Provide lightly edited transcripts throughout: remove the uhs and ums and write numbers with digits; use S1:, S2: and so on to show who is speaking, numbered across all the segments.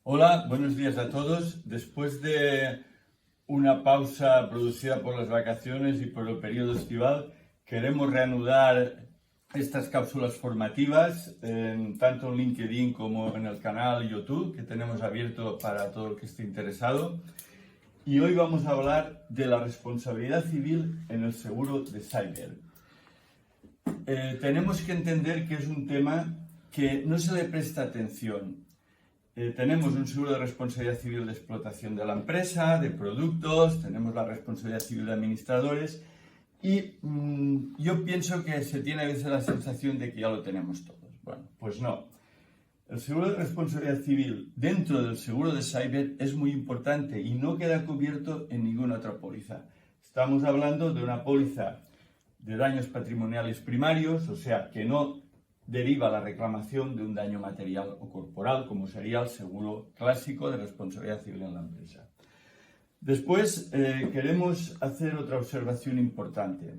S1: Hola, buenos días a todos. Después de una pausa producida por las vacaciones y por el periodo estival, queremos reanudar estas cápsulas formativas, tanto en LinkedIn como en el canal YouTube que tenemos abierto para todo el que esté interesado. Y hoy vamos a hablar de la responsabilidad civil en el seguro de cyber. Tenemos que entender que es un tema que no se le presta atención. Tenemos un seguro de responsabilidad civil de explotación de la empresa, de productos, tenemos la responsabilidad civil de administradores y yo pienso que se tiene a veces la sensación de que ya lo tenemos todos. Bueno, pues no. El seguro de responsabilidad civil dentro del seguro de cyber es muy importante y no queda cubierto en ninguna otra póliza. Estamos hablando de una póliza de daños patrimoniales primarios, o sea, que no deriva la reclamación de un daño material o corporal, como sería el seguro clásico de responsabilidad civil en la empresa. Después, queremos hacer otra observación importante.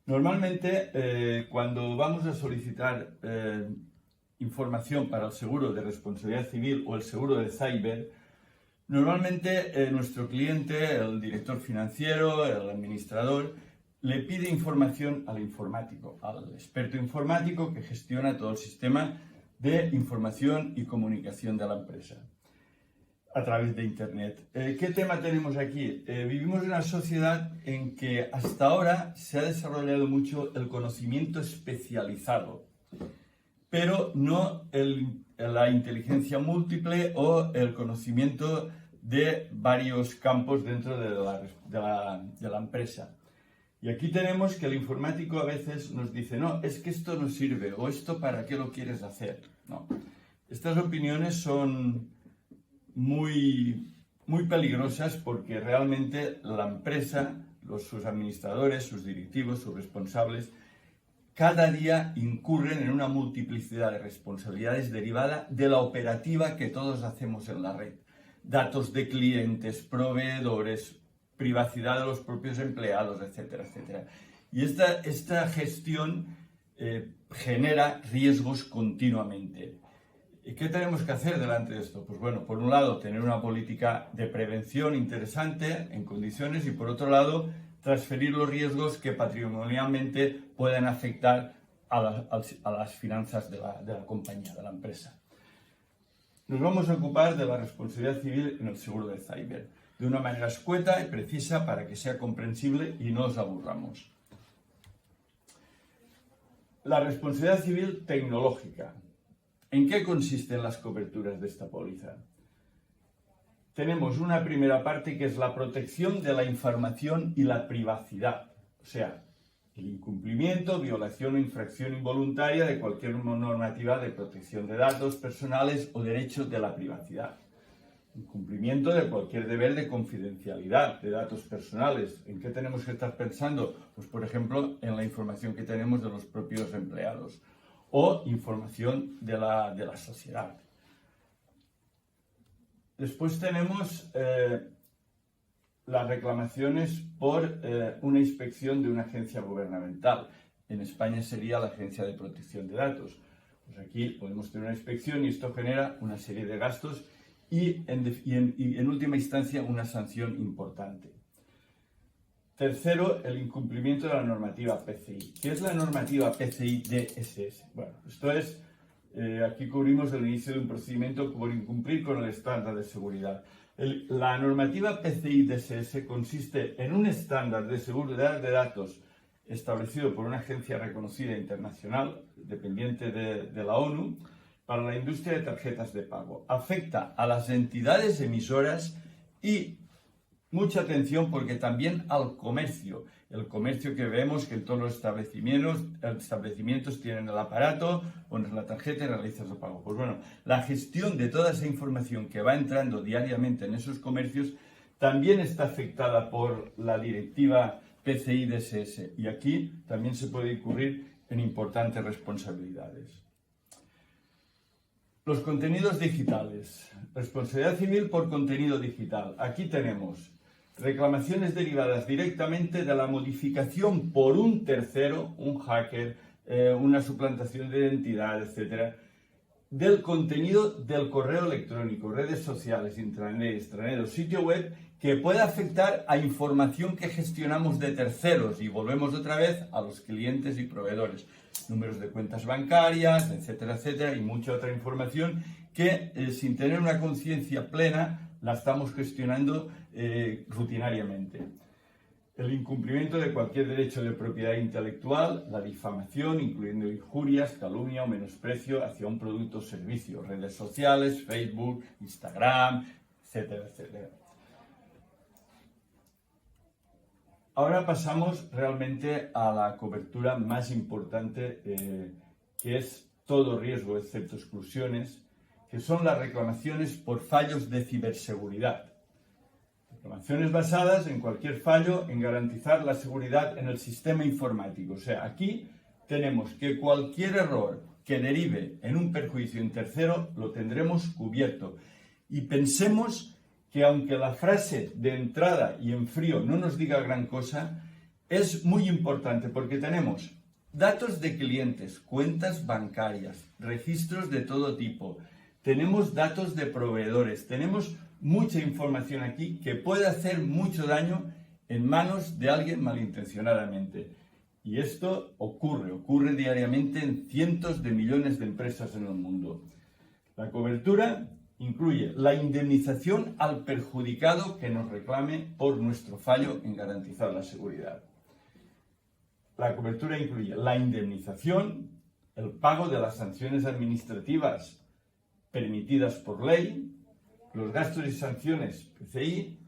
S1: Normalmente, cuando vamos a solicitar información para el seguro de responsabilidad civil o el seguro de cyber, normalmente nuestro cliente, el director financiero, el administrador, le pide información al informático, al experto informático que gestiona todo el sistema de información y comunicación de la empresa a través de Internet. ¿Qué tema tenemos aquí? Vivimos en una sociedad en que hasta ahora se ha desarrollado mucho el conocimiento especializado, pero no la inteligencia múltiple o el conocimiento de varios campos dentro de la empresa. Y aquí tenemos que el informático a veces nos dice, no, es que esto no sirve, o esto para qué lo quieres hacer. No. Estas opiniones son muy peligrosas porque realmente la empresa, sus administradores, sus directivos, sus responsables, cada día incurren en una multiplicidad de responsabilidades derivada de la operativa que todos hacemos en la red. Datos de clientes, proveedores, privacidad de los propios empleados, etcétera, etcétera. Y esta gestión genera riesgos continuamente. ¿Y qué tenemos que hacer delante de esto? Pues bueno, por un lado, tener una política de prevención interesante en condiciones y por otro lado, transferir los riesgos que patrimonialmente pueden afectar a las finanzas de la compañía, de la empresa. Nos vamos a ocupar de la responsabilidad civil en el seguro de cyber, de una manera escueta y precisa para que sea comprensible y no os aburramos. La responsabilidad civil tecnológica. ¿En qué consisten las coberturas de esta póliza? Tenemos una primera parte que es la protección de la información y la privacidad, o sea, el incumplimiento, violación o infracción involuntaria de cualquier normativa de protección de datos personales o derechos de la privacidad. Incumplimiento de cualquier deber de confidencialidad de datos personales. ¿En qué tenemos que estar pensando? Pues, por ejemplo, en la información que tenemos de los propios empleados o información de la sociedad. Después tenemos las reclamaciones por una inspección de una agencia gubernamental. En España sería la Agencia de Protección de Datos. Pues aquí podemos tener una inspección y esto genera una serie de gastos y en última instancia una sanción importante. Tercero, el incumplimiento de la normativa PCI. ¿Qué es la normativa PCI DSS? Bueno, esto es, aquí cubrimos el inicio de un procedimiento por incumplir con el estándar de seguridad. La normativa PCI DSS consiste en un estándar de seguridad de datos establecido por una agencia reconocida internacional, dependiente de la ONU, para la industria de tarjetas de pago. Afecta a las entidades emisoras y mucha atención porque también al comercio. El comercio que vemos que en todos los establecimientos tienen el aparato, pones la tarjeta y realizas el pago. Pues bueno, la gestión de toda esa información que va entrando diariamente en esos comercios también está afectada por la directiva PCI DSS y aquí también se puede incurrir en importantes responsabilidades. Los contenidos digitales. Responsabilidad civil por contenido digital. Aquí tenemos reclamaciones derivadas directamente de la modificación por un tercero, un hacker, una suplantación de identidad, etc., del contenido del correo electrónico, redes sociales, intranet, extranet o sitio web que pueda afectar a información que gestionamos de terceros, y volvemos otra vez a los clientes y proveedores, números de cuentas bancarias, etcétera, etcétera, y mucha otra información que sin tener una conciencia plena la estamos gestionando rutinariamente. El incumplimiento de cualquier derecho de propiedad intelectual, la difamación, incluyendo injurias, calumnia o menosprecio hacia un producto o servicio, redes sociales, Facebook, Instagram, etcétera, etcétera. Ahora pasamos realmente a la cobertura más importante, que es todo riesgo excepto exclusiones, que son las reclamaciones por fallos de ciberseguridad. Reclamaciones basadas en cualquier fallo en garantizar la seguridad en el sistema informático. O sea, aquí tenemos que cualquier error que derive en un perjuicio en tercero lo tendremos cubierto. Y pensemos que aunque la frase de entrada y en frío no nos diga gran cosa, es muy importante porque tenemos datos de clientes, cuentas bancarias, registros de todo tipo, tenemos datos de proveedores, tenemos mucha información aquí que puede hacer mucho daño en manos de alguien malintencionadamente. Y esto ocurre diariamente en cientos de millones de empresas en el mundo. La cobertura incluye la indemnización al perjudicado que nos reclame por nuestro fallo en garantizar la seguridad. La cobertura incluye la indemnización, el pago de las sanciones administrativas permitidas por ley, los gastos y sanciones PCI,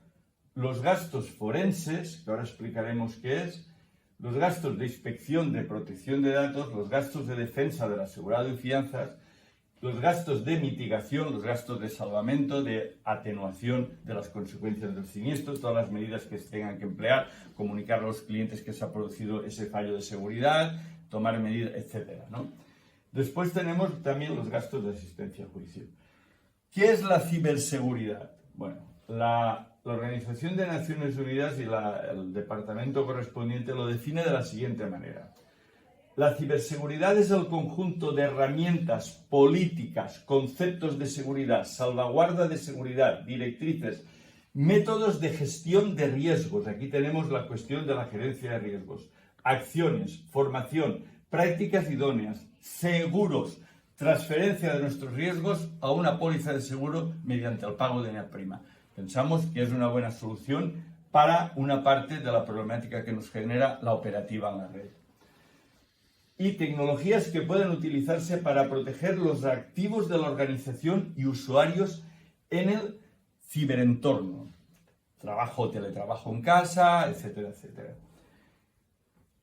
S1: los gastos forenses, que ahora explicaremos qué es, los gastos de inspección de protección de datos, los gastos de defensa del asegurado y fianzas, los gastos de mitigación, los gastos de salvamento, de atenuación de las consecuencias del siniestro, todas las medidas que se tengan que emplear, comunicar a los clientes que se ha producido ese fallo de seguridad, tomar medidas, etc., ¿no? Después tenemos también los gastos de asistencia a juicio. ¿Qué es la ciberseguridad? Bueno, la Organización de Naciones Unidas y el departamento correspondiente lo define de la siguiente manera. La ciberseguridad es el conjunto de herramientas, políticas, conceptos de seguridad, salvaguarda de seguridad, directrices, métodos de gestión de riesgos. Aquí tenemos la cuestión de la gerencia de riesgos, acciones, formación, prácticas idóneas, seguros, transferencia de nuestros riesgos a una póliza de seguro mediante el pago de una prima. Pensamos que es una buena solución para una parte de la problemática que nos genera la operativa en la red. Y tecnologías que pueden utilizarse para proteger los activos de la organización y usuarios en el ciberentorno. Trabajo, teletrabajo en casa, etcétera, etcétera.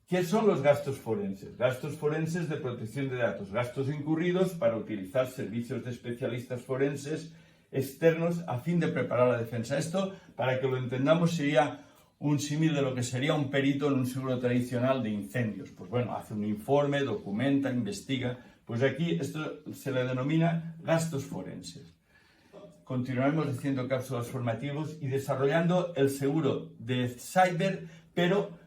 S1: ¿Qué son los gastos forenses? Gastos forenses de protección de datos, gastos incurridos para utilizar servicios de especialistas forenses externos a fin de preparar la defensa. Esto, para que lo entendamos, sería un símil de lo que sería un perito en un seguro tradicional de incendios. Pues bueno, hace un informe, documenta, investiga. Pues aquí esto se le denomina gastos forenses. Continuaremos haciendo cápsulas formativas y desarrollando el seguro de cyber, pero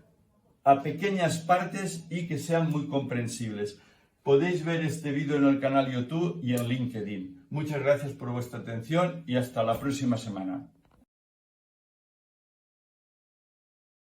S1: a pequeñas partes y que sean muy comprensibles. Podéis ver este vídeo en el canal YouTube y en LinkedIn. Muchas gracias por vuestra atención y hasta la próxima semana.